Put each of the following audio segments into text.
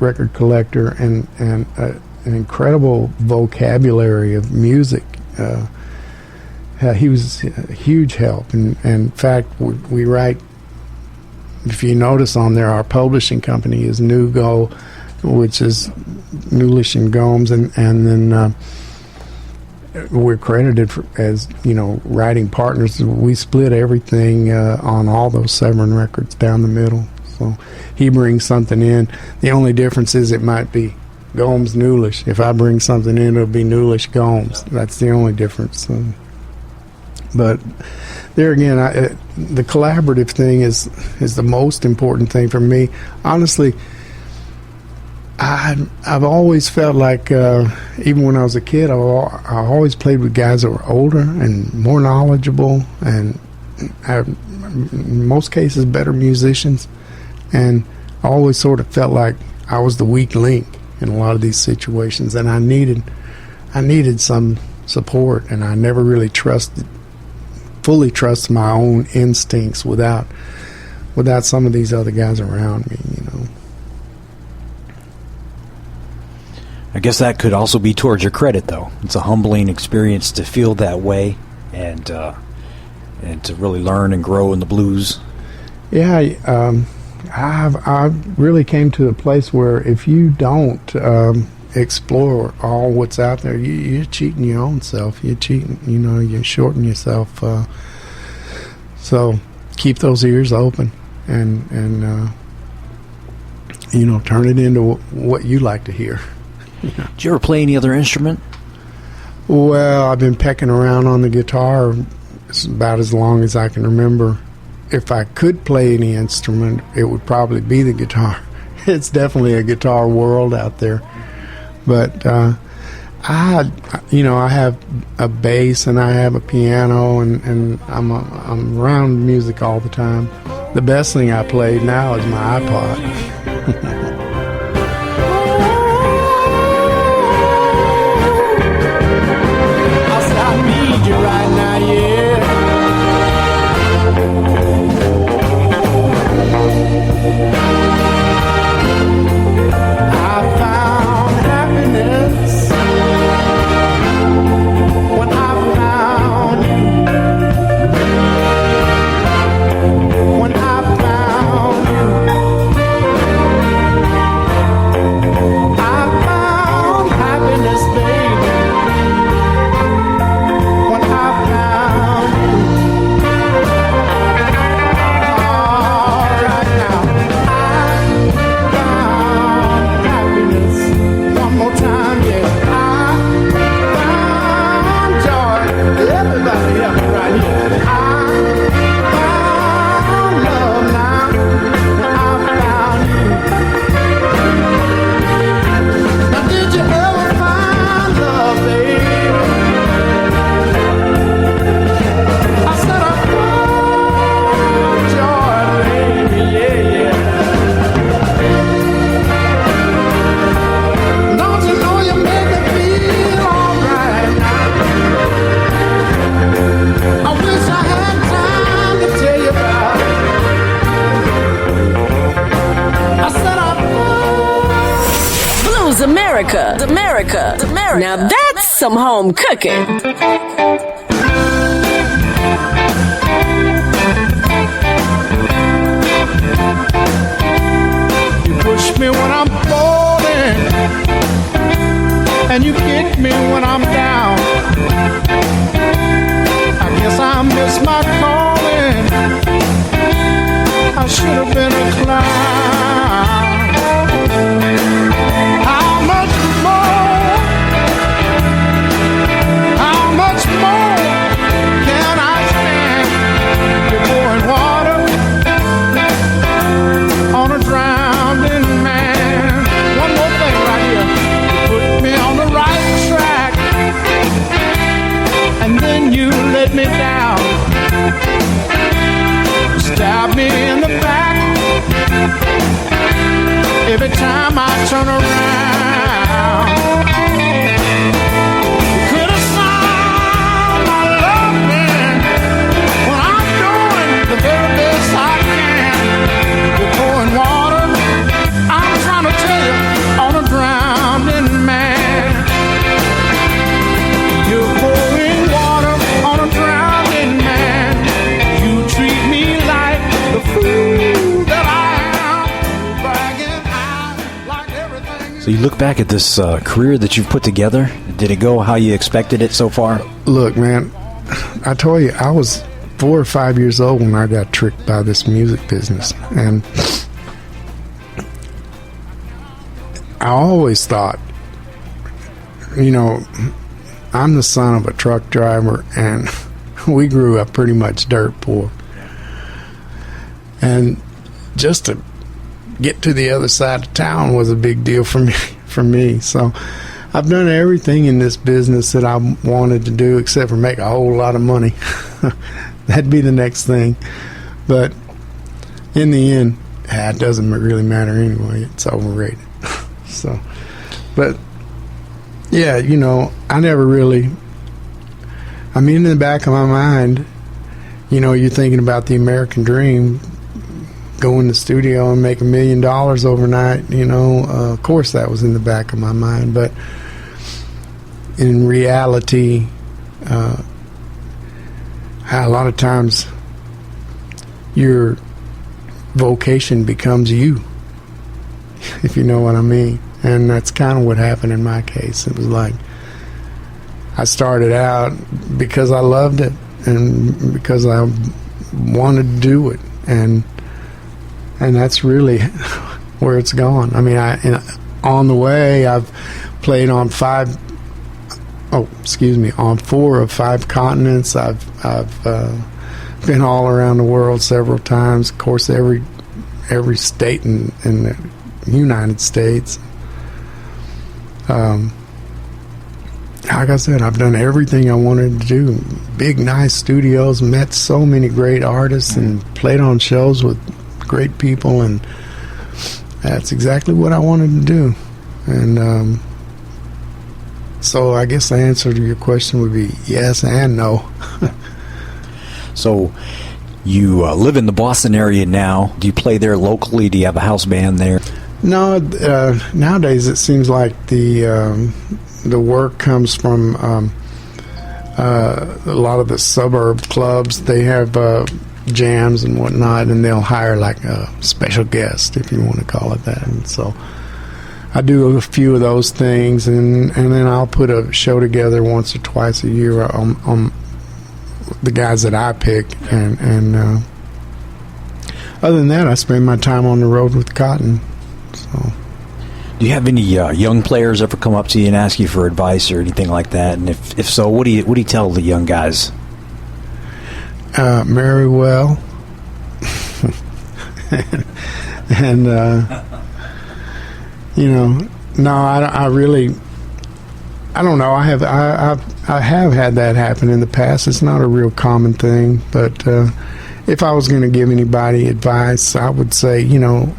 record collector and an incredible vocabulary of music. He was a huge help, and in fact, we write. If you notice on there, our publishing company is Nugo, which is Nulisch and Gomes, and then we're credited as writing partners. We split everything on all those Severin records down the middle. So he brings something in. The only difference is it might be Gomes Nulisch. If I bring something in, it'll be Nulisch Gomes. That's the only difference. But there again, the collaborative thing is the most important thing for me. Honestly, I've always felt like, even when I was a kid, I always played with guys that were older and more knowledgeable, and in most cases better musicians. And I always sort of felt like I was the weak link in a lot of these situations, and I needed some support, and I never really fully trust my own instincts without some of these other guys around me, I guess that could also be towards your credit, though. It's a humbling experience to feel that way, and to really learn and grow in the blues. Yeah, I really came to a place where if you don't explore all what's out there, you're cheating your own self. You're cheating, you're shorting yourself. So keep those ears open and turn it into what you like to hear. Did you ever play any other instrument? Well, I've been pecking around on the guitar about as long as I can remember. If I could play any instrument, it would probably be the guitar. It's definitely a guitar world out there. But I have a bass and I have a piano, and I'm around music all the time. The best thing I play now is my iPod. Right now, yeah. I found happiness when I found you. When I found you, I found happiness, baby. America. Now that's some home cooking. You push me when I'm falling, and you kick me when I'm down. I guess I missed my calling. I should have been a clown. How much more can I stand? You're pouring water on a drowning man. One more thing right here. You put me on the right track, and then you let me down. Stab me in the back every time I turn around. You could have sung my love man when I'm doing the very best I can. You're pouring water, I'm trying to tell you So you look back at this career that you've put together. Did it go how you expected it so far? Look, man, I told you, I was 4 or 5 years old when I got tricked by this music business. And I always thought, you know, I'm the son of a truck driver, and we grew up pretty much dirt poor. And just to get to the other side of town was a big deal for me. So I've done everything in this business that I wanted to do except for make a whole lot of money. That'd be the next thing. But in the end, it doesn't really matter anyway. It's overrated. So, but yeah, you know, I never really, I mean, in the back of my mind, you know, you're thinking about the American dream, go in the studio and make $1 million overnight, you know. Of course that was in the back of my mind, but in reality, a lot of times your vocation becomes you, if you know what I mean. And that's kind of what happened in my case. It was like I started out because I loved it and because I wanted to do it, and that's really where it's gone. I mean, on the way, I've played on 4 of 5 continents. I've been all around the world several times. Of course, every state in the United States. Like I said, I've done everything I wanted to do. Big, nice studios, met so many great artists, and played on shows with great people, and that's exactly what I wanted to do. And so I guess the answer to your question would be yes and no. So you live in the Boston area now. Do you play there locally? Do you have a house band there? No, nowadays it seems like the work comes from a lot of the suburb clubs. They have jams and whatnot, and they'll hire like a special guest, if you want to call it that. And so I do a few of those things, and then I'll put a show together once or twice a year on the guys that I pick, and other than that, I spend my time on the road with Cotton. So, do you have any young players ever come up to you and ask you for advice or anything like that? And if so, what do you tell the young guys? Marry well, and you know, no, I really, I don't know. I have had that happen in the past. It's not a real common thing, but if I was going to give anybody advice, I would say, you know,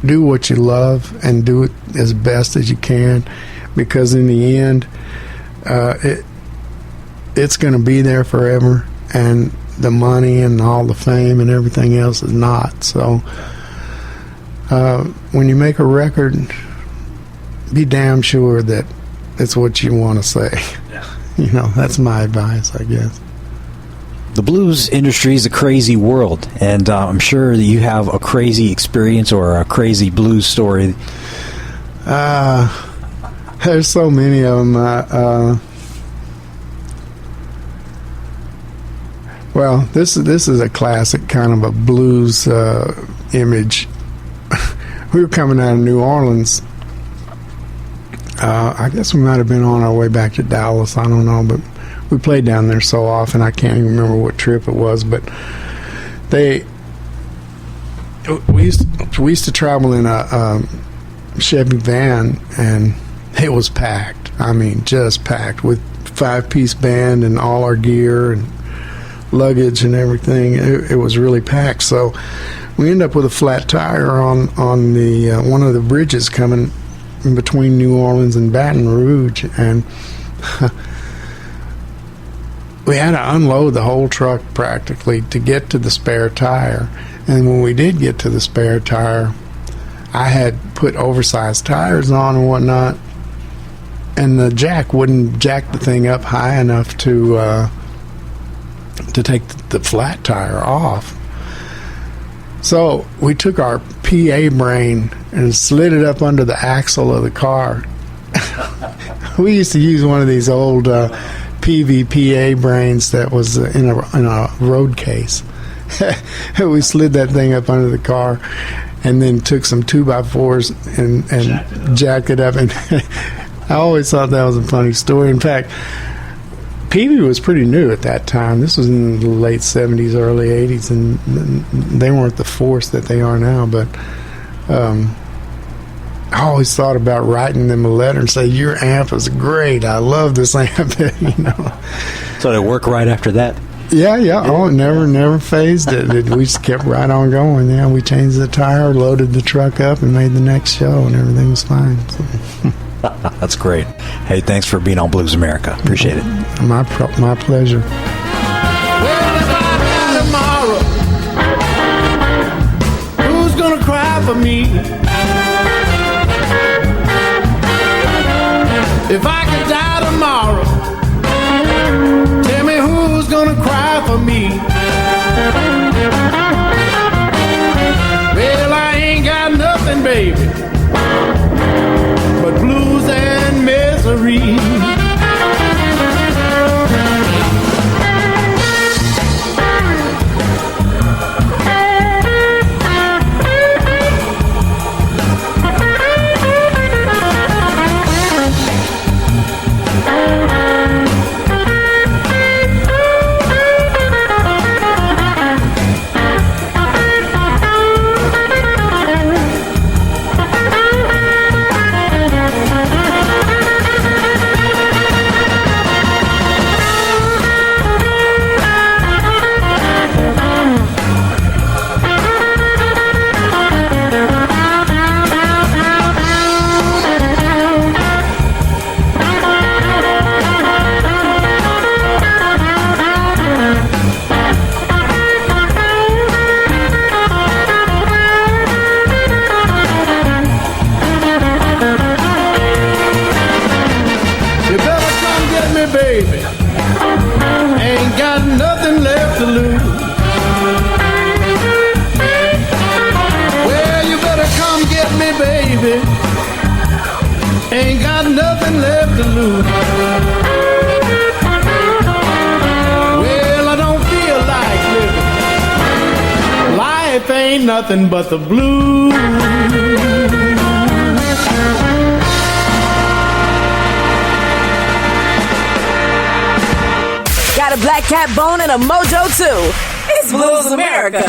do what you love and do it as best as you can, because in the end, it's going to be there forever, and the money and all the fame and everything else is not. So when you make a record, be damn sure that it's what you want to say. Yeah. You know, that's my advice, I guess. The blues industry is a crazy world, and I'm sure that you have a crazy experience or a crazy blues story. There's so many of them. Well, this is a classic kind of a blues image. We were coming out of New Orleans. I guess we might have been on our way back to Dallas. I don't know, but we played down there so often I can't even remember what trip it was. But we used to travel in a Chevy van, and it was packed. I mean, just packed with 5-piece band and all our gear and luggage and everything. It was really packed. So we ended up with a flat tire on the one of the bridges coming in between New Orleans and Baton Rouge, and we had to unload the whole truck practically to get to the spare tire. And when we did get to the spare tire, I had put oversized tires on and whatnot, and the jack wouldn't jack the thing up high enough to take the flat tire off. So we took our PA brain and slid it up under the axle of the car. We used to use one of these old PVPA brains that was in a road case. We slid that thing up under the car and then took some 2x4s and jacked it up. And I always thought that was a funny story. In fact, PV was pretty new at that time. This was in the late 70s, early 80s, and they weren't the force that they are now. But I always thought about writing them a letter and say, "Your amp is great. I love this amp." So did it work right after that? Yeah. Oh, it never phased it. We just kept right on going. Yeah, we changed the tire, loaded the truck up, and made the next show, and everything was fine. So. That's great. Hey, thanks for being on Blues America. Appreciate it. My pleasure. Well, if I die tomorrow, who's gonna cry for me? If I could die tomorrow, tell me who's gonna cry for me? Well, I ain't got nothing, baby, but blues and misery. Nothing but the blues. Got a black cat bone and a mojo too. It's Blues America.